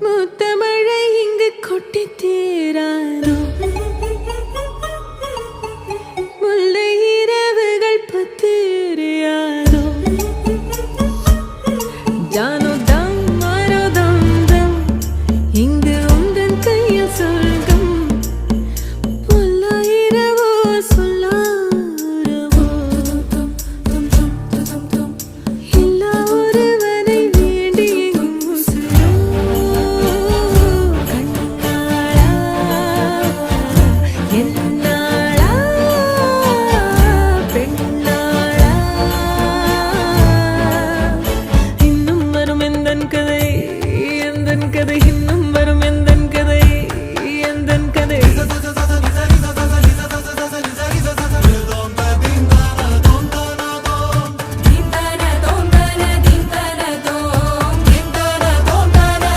முத்தமழை இங்கு கொட்டி தீராதோ முல்லை இரவுகள் பத்திரியாதோ ஜானோ தம் மாரோ தம் தம் இங்கு உந்தன் கையில் சொர்க்கம் பொல்லா இரவோ சொல்லாரவோ எல்லா ஒருவனை வேண்டி எங்கும் உசுரோ கண்ணாளா என்னாளா பெண்ணாளா இன்னும் வரும் எந்தன் கதை இன்னும்